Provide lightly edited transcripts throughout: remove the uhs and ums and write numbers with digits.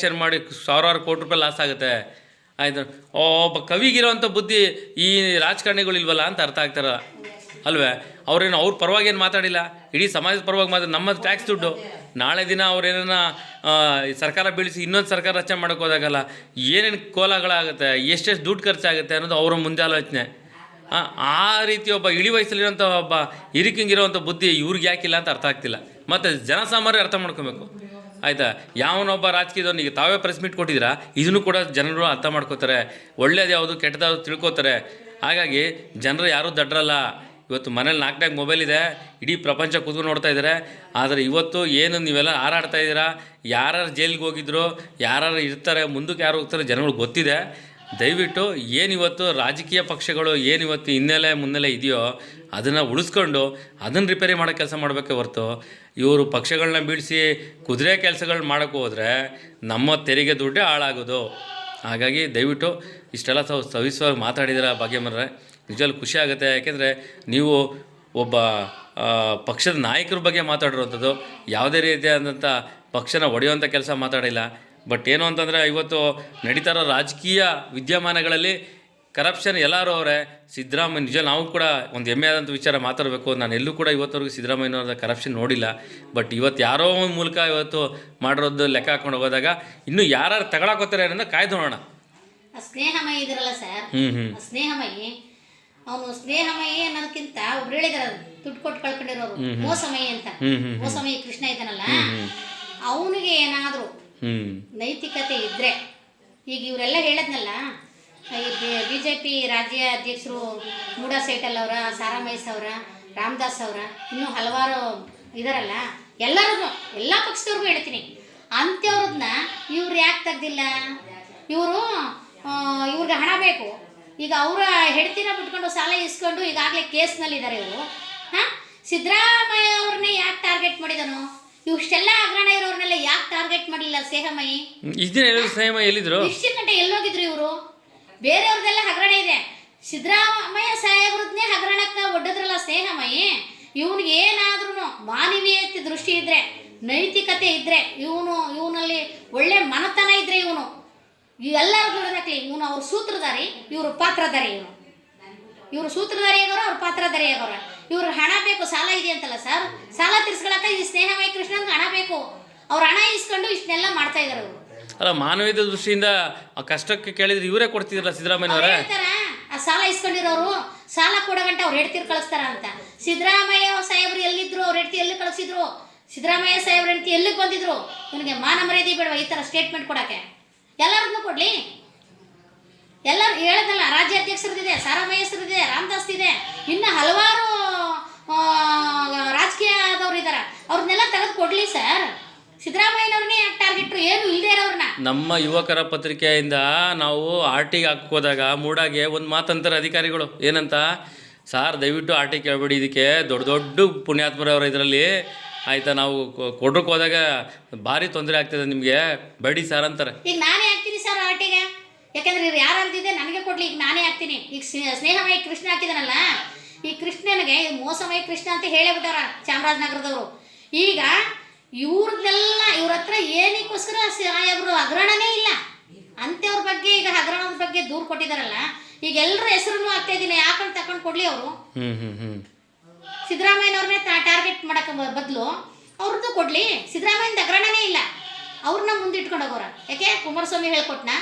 Share ಮಾಡಿ ಸಾವಿರಾರು ಕೋಟಿ ರೂಪಾಯಿ ಲಾಸ್ ಆಗುತ್ತೆ. ಆಯಿತು, ಒಬ್ಬ ಕವಿಗಿರೋವಂಥ ಬುದ್ಧಿ ಈ ರಾಜಕಾರಣಿಗಳಿಲ್ವಲ್ಲ ಅಂತ ಅರ್ಥ ಆಗ್ತಾರ ಅಲ್ವೇ? ಅವ್ರೇನು ಅವ್ರ ಪರವಾಗಿ ಏನು ಮಾತಾಡಿಲ್ಲ, ಇಡೀ ಸಮಾಜದ ಪರವಾಗಿ ಮಾತಾಡಿ. ನಮ್ಮ ಟ್ಯಾಕ್ಸ್ ದುಡ್ಡು ನಾಳೆ ದಿನ ಅವ್ರೇನ ಸರ್ಕಾರ ಬೀಳಿಸಿ ಇನ್ನೊಂದು ಸರ್ಕಾರ ರಚನೆ ಮಾಡೋಕ್ಕೆ ಹೋದಾಗಲ್ಲ ಏನೇನು ಕೋಲಗಳಾಗುತ್ತೆ, ಎಷ್ಟೆಷ್ಟು ದುಡ್ಡು ಖರ್ಚಾಗುತ್ತೆ ಅನ್ನೋದು ಅವರ ಮುಂದಾಲೋಚನೆ. ಆ ರೀತಿ ಒಬ್ಬ ಇಳಿ ವಯಸ್ಸಲ್ಲಿರೋಂಥ ಒಬ್ಬ ಹಿರಿಕಿಂಗಿರೋವಂಥ ಬುದ್ಧಿ ಇವ್ರಿಗೆ ಯಾಕಿಲ್ಲ ಅಂತ ಅರ್ಥ ಆಗ್ತಿಲ್ಲ. ಮತ್ತು ಜನಸಾಮಾನ್ಯರು ಅರ್ಥ ಮಾಡ್ಕೊಬೇಕು ಆಯಿತಾ. ಯಾವನೊಬ್ಬ ರಾಜಕೀಯದವ್ನು ಈಗ ತಾವೇ ಪ್ರೆಸ್ ಮೀಟ್ ಕೊಟ್ಟಿದ್ದೀರಾ, ಇದನ್ನು ಕೂಡ ಜನರು ಅರ್ಥ ಮಾಡ್ಕೋತಾರೆ. ಒಳ್ಳೇದು ಯಾವುದು ಕೆಟ್ಟದಾದ್ರು ತಿಳ್ಕೊತಾರೆ. ಹಾಗಾಗಿ ಜನರು ಯಾರೂ ದಡ್ರಲ್ಲ. ಇವತ್ತು ಮನೇಲಿ 4 ಮೊಬೈಲ್ ಇದೆ, ಇಡೀ ಪ್ರಪಂಚ ಕೂತ್ಕೊಂಡು ನೋಡ್ತಾ ಇದ್ದಾರೆ. ಆದರೆ ಇವತ್ತು ಏನು ನೀವೆಲ್ಲ ಹಾರಾಡ್ತಾ ಇದ್ದೀರಾ, ಯಾರು ಜೈಲಿಗೆ ಹೋಗಿದ್ರು, ಯಾರು ಇರ್ತಾರೆ, ಮುಂದಕ್ಕೆ ಯಾರು ಹೋಗ್ತಾರೆ ಜನಗಳಿಗೆ ಗೊತ್ತಿದೆ. ದಯವಿಟ್ಟು ಏನಿವತ್ತು ರಾಜಕೀಯ ಪಕ್ಷಗಳು ಏನಿವತ್ತು ಹಿನ್ನೆಲೆ ಮುನ್ನೆಲೆ ಇದೆಯೋ ಅದನ್ನು ಉಳಿಸ್ಕೊಂಡು ಅದನ್ನು ರಿಪೇರಿ ಮಾಡೋ ಕೆಲಸ ಮಾಡಬೇಕೇ ಹೊರತು ಇವರು ಪಕ್ಷಗಳನ್ನ ಬೀಳಿಸಿ ಕುದುರೆ ಕೆಲಸಗಳು ಮಾಡೋಕ್ಕೆ ಹೋದರೆ ನಮ್ಮ ತೆರಿಗೆ ದುಡ್ಡೇ ಹಾಳಾಗೋದು. ಹಾಗಾಗಿ ದಯವಿಟ್ಟು ಇಷ್ಟೆಲ್ಲ ಸವಿಸ್ವಾಗಿ ಮಾತಾಡಿದಿರ ಭಾಗ್ಯಮ್ಮನವರೇ, ನಿಜವಾಗ್ಲೂ ಖುಷಿ ಆಗುತ್ತೆ. ಯಾಕೆಂದರೆ ನೀವು ಒಬ್ಬ ಪಕ್ಷದ ನಾಯಕರ ಬಗ್ಗೆ ಮಾತಾಡಿರೋಂಥದ್ದು, ಯಾವುದೇ ರೀತಿಯಾದಂಥ ಪಕ್ಷನ ಒಡೆಯುವಂಥ ಕೆಲಸ ಮಾತಾಡಿಲ್ಲ. ಬಟ್ ಏನು ಅಂತಂದರೆ ಇವತ್ತು ನಡೀತಾ ಇರೋ ರಾಜಕೀಯ ವಿದ್ಯಮಾನಗಳಲ್ಲಿ ಕರಪ್ಷನ್ ಎಲ್ಲರೂ ಅವರೇ. ಸಿದ್ದರಾಮಯ್ಯ ನಿಜ ನಾವು ಕೂಡ ಒಂದು ಹೆಮ್ಮೆ ಆದಂಥ ವಿಚಾರ ಮಾತಾಡಬೇಕು. ನಾನು ಎಲ್ಲೂ ಕೂಡ ಇವತ್ತವರೆಗೂ ಸಿದ್ದರಾಮಯ್ಯನವ್ರ ಕರಪ್ಷನ್ ನೋಡಿಲ್ಲ. ಬಟ್ ಇವತ್ತು ಯಾರೋ ಒಂದು ಮೂಲಕ ಇವತ್ತು ಮಾಡಿರೋದು ಲೆಕ್ಕ ಹಾಕೊಂಡು ಹೋದಾಗ ಇನ್ನೂ ಯಾರು ತಗೊಳಕೋತಾರೆ ಅನ್ನೋದು ಕಾಯ್ದು ನೋಡೋಣ. ಸ್ನೇಹಮಯಿ ಇದ್ರಲ್ಲ ಸರ್, ಸ್ನೇಹಮಯಿ ಅವನು ಸ್ನೇಹಮಯಿ ಅನ್ನೋದಕ್ಕಿಂತ ಒಬ್ರು ಹೇಳಿದಾರ ದುಡ್ಡು ಕೊಟ್ಟು ಕಳ್ಕೊಂಡಿರೋರು ಮೋಸಮಯಿ ಅಂತ. ಮೋಸಮಯಿ ಕೃಷ್ಣ ಇದ್ದಾನಲ್ಲ, ಅವನಿಗೆ ಏನಾದರೂ ನೈತಿಕತೆ ಇದ್ರೆ, ಈಗ ಇವರೆಲ್ಲ ಹೇಳದ್ನಲ್ಲ, ಈ BJP ರಾಜ್ಯ ಅಧ್ಯಕ್ಷರು ಮೂಡಾ ಸೈಟಲ್ ಅವರ, ಸಾರಾ ಮಹೇಶ್ ಅವರ, ರಾಮದಾಸ್ ಅವರ, ಇನ್ನೂ ಹಲವಾರು ಇದಾರಲ್ಲ, ಎಲ್ಲರಿಗೂ ಎಲ್ಲ ಪಕ್ಷದವ್ರಿಗೂ ಹೇಳ್ತೀನಿ, ಅಂಥವ್ರನ್ನ ಇವ್ರು ಯಾಕೆ ತೆಗ್ದಿಲ್ಲ? ಇವ್ರಿಗೆ ಹಣ ಬೇಕು. ಈಗ ಅವರ ಹೆಡ್ತಿನ ಬಿಟ್ಕೊಂಡು ಸಾಲ ಇಸ್ಕೊಂಡು ಈಗಾಗಲೇ ಕೇಸ್ನಲ್ಲಿದ್ದಾರೆ ಇವರು. ಸಿದ್ದರಾಮಯ್ಯ ಅವ್ರನ್ನೇ ಯಾಕೆ ಟಾರ್ಗೆಟ್ ಮಾಡಿದನು? ಇಷ್ಟೆಲ್ಲ ಹಗರಣ ಇರೋರ್ನೆಲ್ಲ ಯಾಕೆ ಟಾರ್ಗೆಟ್ ಮಾಡಲಿಲ್ಲ ಸ್ನೇಹಮಯಿ? ಇಷ್ಟಿನ ಗಂಟೆ ಎಲ್ಲೋಗಿದ್ರು ಇವರು? ಬೇರೆಯವ್ರದ್ದೆಲ್ಲ ಹಗರಣ ಇದೆ, ಸಿದ್ದರಾಮಯ್ಯ ಸಾಹೇಬ್ರದ್ನೇ ಹಗರಣಕ್ಕೆ ಒಡ್ಡದ್ರಲ್ಲ ಸ್ನೇಹಮಯಿ. ಇವನಿಗೆ ಏನಾದ್ರೂ ಮಾನವೀಯತೆ ದೃಷ್ಟಿ ಇದ್ರೆ, ನೈತಿಕತೆ ಇದ್ರೆ, ಇವನಲ್ಲಿ ಒಳ್ಳೆ ಮನತನ ಇದ್ರೆ, ಎಲ್ಲರೂ ದುಡಿದಾಕ್ಲಿ, ಇವನು ಅವ್ರ ಸೂತ್ರಧಾರಿ, ಇವರು ಪಾತ್ರಧಾರಿ. ಇವರು ಸೂತ್ರಧಾರಿ ಆಗೋರು, ಅವ್ರ ಪಾತ್ರಧಾರಿ ಆಗೋರ. ಇವ್ರ ಹಣ ಬೇಕು, ಸಾಲ ಇದೆ ಅಂತಲ್ಲ ಸರ್, ಸಾಲ ತೀರ್ಸ್ಕೊಳಕ ಈ ಸ್ನೇಹಮಯಿ ಕೃಷ್ಣನ್ಗೆ ಹಣ ಬೇಕು. ಅವ್ರ ಹಣ ಇಸ್ಕೊಂಡು ಇಷ್ಟನ್ನೆಲ್ಲ ಮಾಡ್ತಾ ಇದಾರೆ ಅವರು. ಅಲ್ಲ, ಮಾನವೀಯತೆ ದೃಷ್ಟಿಯಿಂದ ಆ ಕಷ್ಟಕ್ಕೆ ಕೇಳಿದ್ರೆ ಇವರೇ ಕೊಡ್ತಿದ್ರಲ್ಲ ಸಿದ್ದರಾಮಯ್ಯನವರೇ. ಆ ಸಾಲ ಇಸ್ಕೊಂಡಿರೋರು ಸಾಲ ಕೊಡೋ ಗಂಟೆ ಅವ್ರು ಹೆಡ್ತಿರ್ ಕಳಿಸ್ತಾರ ಅಂತ. ಸಿದ್ದರಾಮಯ್ಯ ಸಾಹೇಬ್ರು ಎಲ್ಲಿದ್ರು, ಅವ್ರ ಹೆಡ್ತಿ ಎಲ್ಲಿ ಕಳಿಸಿದ್ರು? ಸಿದ್ದರಾಮಯ್ಯ ಸಾಹೇಬ್ರ ಹೆಂಡತಿ ಎಲ್ಲಿಗೆ ಬಂದಿದ್ರು? ಇವನಿಗೆ ಮಾನ ಮರ್ಯಾದೆ ಬೇಡವಾ ಈ ಥರ ಸ್ಟೇಟ್ಮೆಂಟ್ ಕೊಡೋಕ್ಕೆ? ಎಲ್ಲರನ್ನೂ ಕೊಡಲಿ. ಎಲ್ಲರೂ ಹೇಳೋದಲ್ಲ, ರಾಜ್ಯಾಧ್ಯಕ್ಷರದಿದೆ, ಸಾರಾ ಮಹೇಶ್ರದಿದೆ, ರಾಮದಾಸ್ ಇದೆ, ಇನ್ನು ಹಲವಾರು ರಾಜಕೀಯದವ್ರು ಇದ್ದಾರೆ. ಅವ್ರನ್ನೆಲ್ಲ ತೆಗೆದು ಕೊಡಲಿ ಸರ್. ಸಿದ್ದರಾಮಯ್ಯನವ್ರನ್ನೇ ಯಾಕೆ ಟಾರ್ಗೆಟ್ರು? ಏನು ಇಲ್ಲದೆ ಇರೋರನ್ನ. ನಮ್ಮ ಯುವಕರ ಪತ್ರಿಕೆಯಿಂದ ನಾವು ಆರ್ಟಿಗೆ ಹಾಕೋದಾಗ ಮೂಡಾಗೆ ಒಂದು ಮಾತಂತಾರೆ ಅಧಿಕಾರಿಗಳು, ಏನಂತ? ಸಾರ್ ದಯವಿಟ್ಟು ಆರ್ಟಿ ಕೇಳಬೇಡಿ, ಇದಕ್ಕೆ ದೊಡ್ಡ ದೊಡ್ಡ ಪುಣ್ಯಾತ್ಮರವ್ರ ಇದರಲ್ಲಿ ಆಯಿತಾ, ನಾವು ಕೊಡ್ರಕ್ಕೆ ಹೋದಾಗ ಭಾರಿ ತೊಂದರೆ ಆಗ್ತದೆ ನಿಮಗೆ, ಬೇಡಿ ಸರ್ ಅಂತಾರೆ. ಈಗ ನಾನೇ ಹಾಕ್ತೀನಿ ಸರ್ ಆರ್ಟಿಗೆ, ಯಾಕೆಂದ್ರೆ ಇವ್ರು ಯಾರು ಅರ್ದಿದೆ ನನಗೆ ಕೊಡಲಿ. ಈಗ ನಾನೇ ಹಾಕ್ತೀನಿ. ಈಗ ಸ್ನೇಹಮಯಿ ಕೃಷ್ಣ ಹಾಕಿದಾನಲ್ಲ, ಈ ಕೃಷ್ಣನಿಗೆ ಮೋಸಮಯಿ ಕೃಷ್ಣ ಅಂತ ಹೇಳೇ ಬಿಟ್ಟಾರ ಚಾಮರಾಜನಗರದವರು. ಈಗ ಇವ್ರದ್ದೆಲ್ಲ ಇವ್ರ ಹತ್ರ ಏನಕ್ಕೋಸ್ಕರ ಸಾಹೇಬ್ರು ಹಗರಣನೇ ಇಲ್ಲ ಅಂಥವ್ರ ಬಗ್ಗೆ, ಈಗ ಹಗರಣದ ಬಗ್ಗೆ ದೂರು ಕೊಟ್ಟಿದಾರಲ್ಲ, ಈಗ ಎಲ್ಲರ ಹೆಸರನ್ನು ಹಾಕ್ತಾ ಇದ್ದೀನಿ, ಯಾಕಂತ ತಕೊಂಡು ಕೊಡ್ಲಿ ಅವರು. ಸಿದ್ದರಾಮಯ್ಯನವ್ರನ್ನೇ ಟಾರ್ಗೆಟ್ ಮಾಡಕ್ಕೆ ಬದಲು ಅವ್ರದ್ದು ಕೊಡ್ಲಿ. ಸಿದ್ದರಾಮಯ್ಯನ ಹಗರಣನೇ ಇಲ್ಲ, ಅವ್ರನ್ನ ಮುಂದಿಟ್ಕೊಂಡು ಹೋಗೋರ. ಯಾಕೆ? ಕುಮಾರಸ್ವಾಮಿ ಹೇಳ್ಕೊಟ್ನಾ?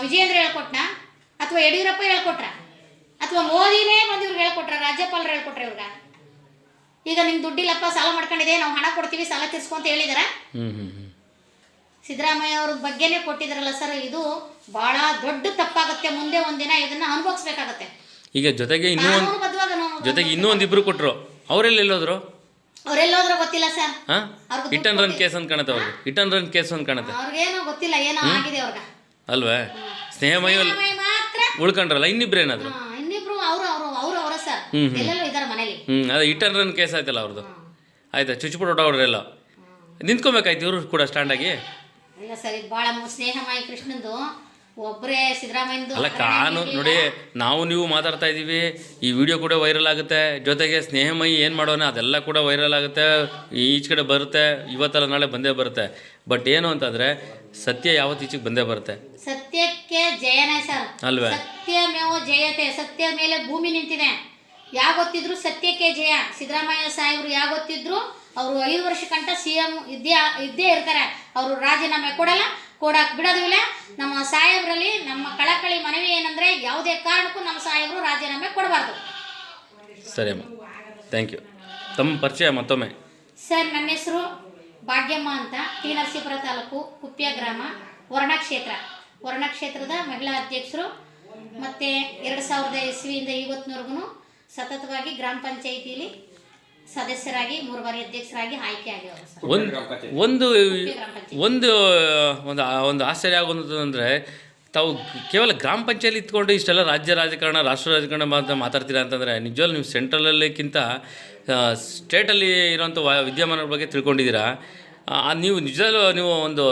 ವಿಜಯೇಂದ್ರ ಹೇಳ್ಕೊಟ್ನಾ? ಅಥವಾ ಯಡಿಯೂರಪ್ಪ ಹೇಳ್ಕೊಟ್ರ? ಅಥವಾ ಮೋದಿನೇ ಬಂದು ಇವ್ರಿಗೆ ಹೇಳ್ಕೊಟ್ರ? ರಾಜ್ಯಪಾಲರು ಹೇಳ್ಕೊಟ್ರ ಇವ್ರಿಗೆ? ಈಗ ನಿಮ್ಗೆ ದುಡ್ಡಿಲ್ಲಪ್ಪ, ಸಾಲ ಮಾಡ್ಕೊಂಡಿದೆ, ನಾವು ಹಣ ಕೊಡ್ತೀವಿ, ಸಾಲ ತೀರ್ಸ್ಕೊ ಅಂತ ಹೇಳಿದಾರ? ಸಿದ್ದರಾಮಯ್ಯ ಅವ್ರ ಬಗ್ಗೆನೇ ಕೊಟ್ಟಿದಾರಲ್ಲ ಸರ್. ಇದು ಬಹಳ ದೊಡ್ಡ ತಪ್ಪಾಗುತ್ತೆ. ಮುಂದೆ ಒಂದಿನ ಇದನ್ನ ಅನುಭವಿಸ್ಬೇಕಾಗತ್ತೆ. ಈಗ ಜೊತೆಗೆ ಇನ್ನೂ ಒಂದಿಬ್ರು ಕೊಟ್ಟರು, ಅವರೆಲ್ಲೋದ್ರು? ಅವರೆಲ್ಲೋದ್ರು ಗೊತ್ತಿಲ್ಲ sir. Hit and run case ಅಂತ ಕಾಣುತ್ತೆ ಅವ್ರಿಗೆ. ಹಿಟ್ ಅಂಡ್ ರನ್ ಕೇಸ್ ಅಂತ ಕಾಣುತ್ತೆ. ಅವ್ರಿಗೇನೋ ಗೊತ್ತಿಲ್ಲ, ಏನೋ ಆಗಿದೆ ಅವ್ರಿಗೆ ಅಲ್ವೇ? ಸ್ನೇಹಮಯಿ ಮಾತ್ರ ಉಳ್ಕೊಂಡ್ರಲ್ಲ, ಇನ್ನಿಬ್ರು ಏನಾದ್ರು? ಇನ್ನಿಬ್ರು ಅವ್ರ ಸರ್ ಎಲ್ಲೆಲ್ಲೋ ಇದಾರೆ ಮನೇಲಿ. ಅದೇ ಹಿಟ್ ಅಂಡ್ ರನ್ ಕೇಸ್ ಆಯ್ತಲ್ಲ ಅವ್ರದ್ದು. ಆಯ್ತಾ, ಚುಚ್ಚಿಬಿಟ್ಟು ಹೊಟ್ಟವ್ರೆಲ್ಲ ನಿಂತ್ಕೊಬೇಕಾಯ್ತು ಇವರು ಕೂಡ ಸ್ಟ್ಯಾಂಡ್ ಆಗಿ. ಇಲ್ಲ ಸರ್, ಇದು ಭಾಳ ಸ್ನೇಹಮಯಿ ಕೃಷ್ಣಂದು ಒಬ್ಬರೇ ಸಿದ್ದರಾಮಯ್ಯಂದು ಅಲ್ಲ ಕಾನೂನು ನೋಡಿ, ನಾವು ನೀವು ಮಾತಾಡ್ತಾ ಇದ್ದೀವಿ, ಈ ವಿಡಿಯೋ ಕೂಡ ವೈರಲ್ ಆಗುತ್ತೆ, ಜೊತೆಗೆ ಸ್ನೇಹಮಯಿ ಏನು ಮಾಡೋಣ ಅದೆಲ್ಲ ಕೂಡ ವೈರಲ್ ಆಗುತ್ತೆ, ಈಚೆ ಕಡೆ ಬರುತ್ತೆ, ಇವತ್ತಲ್ಲ ನಾಳೆ ಬಂದೇ ಬರುತ್ತೆ. ಬಟ್ ಏನು ಅಂತಂದರೆ ಸತ್ಯ ಯಾವತ್ತು ಈಚೆಗೆ ಬಂದೇ ಬರುತ್ತೆ. ಸತ್ಯಕ್ಕೆ ಜಯನೇ ಸರ್ ಅಲ್ವೇ? ಸತ್ಯಮೇವ ಜಯತೆ. ಸತ್ಯ ಮೇಲೆ ಭೂಮಿ ನಿಂತಿದೆ. ಯಾವತ್ತಿದ್ರು ಸತ್ಯಕ್ಕೆ ಜಯ. ಸಿದ್ದರಾಮಯ್ಯ ಸಾಹೇಬರು ಯಾವತ್ತಿದ್ರು ಅವರು 5 ವರ್ಷ ಕಂಟ CM ಇದ್ದೇ ಇರ್ತಾರೆ. ಅವರು ರಾಜೀನಾಮೆ ಕೊಡಕ್ಕೆ ಬಿಡೋದಿಲ್ಲ. ನಮ್ಮ ಸಾಹೇಬರಲ್ಲಿ ನಮ್ಮ ಕಳಕಳಿ ಮನವಿ ಏನಂದರೆ ಯಾವುದೇ ಕಾರಣಕ್ಕೂ ನಮ್ಮ ಸಾಹೇಬರು ರಾಜೀನಾಮೆ ಕೊಡಬಾರ್ದು. ಸರಿ ಅಮ್ಮ, ಥ್ಯಾಂಕ್ ಯು. ತಮ್ಮ ಪರಿಚಯ ಮತ್ತೊಮ್ಮೆ. ಸರ್, ನನ್ನ ಹೆಸರು ಭಾಗ್ಯಮ್ಮ ಅಂತ, ಟಿ ನರಸೀಪುರ ತಾಲೂಕು, ಕುಪ್ಯ ಗ್ರಾಮ, ವರ್ಣ ಕ್ಷೇತ್ರದ ಮಹಿಳಾ ಅಧ್ಯಕ್ಷರು. ಮತ್ತು 2000 ಇಸ್ವಿಯಿಂದ ಇವತ್ತಿನವರೆಗೂ ಸತತವಾಗಿ ಗ್ರಾಮ ಪಂಚಾಯಿತಿಯಲ್ಲಿ ಸದಸ್ಯರಾಗಿ 3 ಬಾರಿ ಅಧ್ಯಕ್ಷರಾಗಿ ಆಯ್ಕೆ ಆಗಿದ್ದಾರೆ. ಒಂದು ಆಶ್ಚರ್ಯ ಆಗೋದು ಅಂದರೆ ತಾವು ಕೇವಲ ಗ್ರಾಮ ಪಂಚಾಯತಿ ಇತ್ಕೊಂಡು ಇಷ್ಟೆಲ್ಲ ರಾಜ್ಯ ರಾಜಕಾರಣ, ರಾಷ್ಟ್ರ ರಾಜಕಾರಣ ಮಾತಾಡ್ತೀರಾ ಅಂತಂದರೆ ನಿಜವಾಗ್ಲೂ ನೀವು ಸೆಂಟ್ರಲಲ್ಲಿಕ್ಕಿಂತ ಸ್ಟೇಟಲ್ಲಿ ಇರೋಂಥ ವಿದ್ಯಮಾನಗಳ ಬಗ್ಗೆ ತಿಳ್ಕೊಂಡಿದ್ದೀರಾ. ನೀವು ನಿಜವಾಗ್ಲೂ ನೀವು ಒಂದು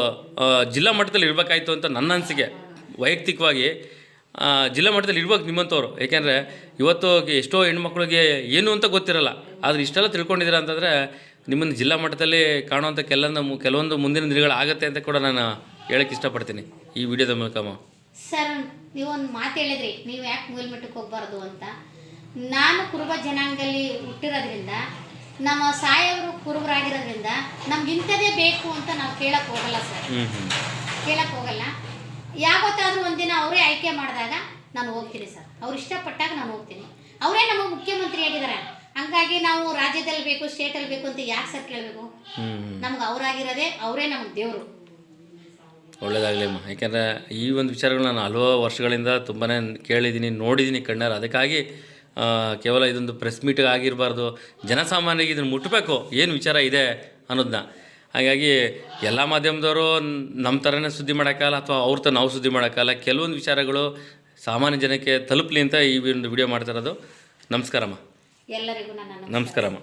ಜಿಲ್ಲಾ ಮಟ್ಟದಲ್ಲಿ ಇರಬೇಕಾಯ್ತು ಅಂತ ನನ್ನ ಅನಿಸಿಕೆ. ವೈಯಕ್ತಿಕವಾಗಿ ಜಿಲ್ಲಾ ಮಟ್ಟದಲ್ಲಿ ಇರ್ಬೇಕು ನಿಮ್ಮಂಥವ್ರು. ಏಕೆಂದರೆ ಇವತ್ತು ಎಷ್ಟೋ ಹೆಣ್ಮಕ್ಳಿಗೆ ಏನು ಅಂತ ಗೊತ್ತಿರಲ್ಲ, ಆದರೆ ಇಷ್ಟೆಲ್ಲ ತಿಳ್ಕೊಂಡಿದ್ದೀರಾ ಅಂತಂದರೆ ನಿಮ್ಮನ್ನು ಜಿಲ್ಲಾ ಮಟ್ಟದಲ್ಲಿ ಕಾಣುವಂಥ ಕೆಲವೊಂದು ಮುಂದಿನ ದಿನಗಳು ಆಗುತ್ತೆ ಅಂತ ಕೂಡ ನಾನು ಹೇಳೋಕ್ಕೆ ಇಷ್ಟಪಡ್ತೀನಿ ಈ ವಿಡಿಯೋದ ಮೂಲಕ. ಸರ್, ನೀವೊಂದು ಮಾತು ಹೇಳಿದ್ರಿ, ನೀವು ಯಾಕೆ ಮೇಲ್ಮಟ್ಟಕ್ಕೆ ಹೋಗ್ಬಾರ್ದು ಅಂತ. ನಾನು ಕುರುಬ ಜನಾಂಗದಲ್ಲಿ ಹುಟ್ಟಿರೋದ್ರಿಂದ, ನಮ್ಮ ಸಾಹೇಬರು ಕುರುಬರಾಗಿರೋದ್ರಿಂದ ನಮ್ಗೆ ಇಂಥದ್ದೇ ಬೇಕು ಅಂತ ನಾವು ಕೇಳಕ್ಕೆ ಹೋಗಲ್ಲ ಸರ್. ಕೇಳಕ್ಕೆ ಹೋಗಲ್ಲ. ಯಾವತ್ತಾದರೂ ಒಂದಿನ ಅವರೇ ಆಯ್ಕೆ ಮಾಡಿದಾಗ ನಾನು ಹೋಗ್ತೀನಿ ಸರ್. ಅವ್ರು ಇಷ್ಟಪಟ್ಟಾಗ ನಾನು ಹೋಗ್ತೀನಿ. ಅವರೇ ನಮಗೆ ಮುಖ್ಯಮಂತ್ರಿ ಆಗಿದ್ದಾರೆ. ಹಂಗಾಗಿ ನಾವು ರಾಜ್ಯದಲ್ಲಿ ಬೇಕು, ಸ್ಟೇಟಲ್ಲಿ ಬೇಕು ಅಂತ ಯಾಕೆ ಸರ್ ಕೇಳಬೇಕು? ನಮ್ಗೆ ಅವರಾಗಿರೋದೇ, ಅವರೇ ನಮಗೆ ದೇವರು. ಒಳ್ಳೇದಾಗಲಿ ಅಮ್ಮ. ಯಾಕೆಂದರೆ ಈ ಒಂದು ವಿಚಾರಗಳು ನಾನು ಹಲವು ವರ್ಷಗಳಿಂದ ತುಂಬಾ ಕೇಳಿದ್ದೀನಿ, ನೋಡಿದ್ದೀನಿ ಕಣ್ಣಾರ. ಅದಕ್ಕಾಗಿ ಕೇವಲ ಇದೊಂದು ಪ್ರೆಸ್ ಮೀಟಿಗೆ ಆಗಿರಬಾರ್ದು, ಜನಸಾಮಾನ್ಯರಿಗೆ ಇದನ್ನು ಮುಟ್ಟಬೇಕು ಏನು ವಿಚಾರ ಇದೆ ಅನ್ನೋದನ್ನ. ಹಾಗಾಗಿ ಎಲ್ಲ ಮಾಧ್ಯಮದವರು ನಮ್ಮ ಥರನೇ ಸುದ್ದಿ ಮಾಡೋಕ್ಕಲ್ಲ, ಅಥವಾ ಅವ್ರ ಥರ ನಾವು ಸುದ್ದಿ ಮಾಡೋಕ್ಕಲ್ಲ. ಕೆಲವೊಂದು ವಿಚಾರಗಳು ಸಾಮಾನ್ಯ ಜನಕ್ಕೆ ತಲುಪಲಿ ಅಂತ ಈ ಒಂದು ವಿಡಿಯೋ ಮಾಡ್ತಾ ಇರೋದು. ನಮಸ್ಕಾರಮ್ಮ. ಎಲ್ಲರಿಗೂ ನಮಸ್ಕಾರಮ್ಮ.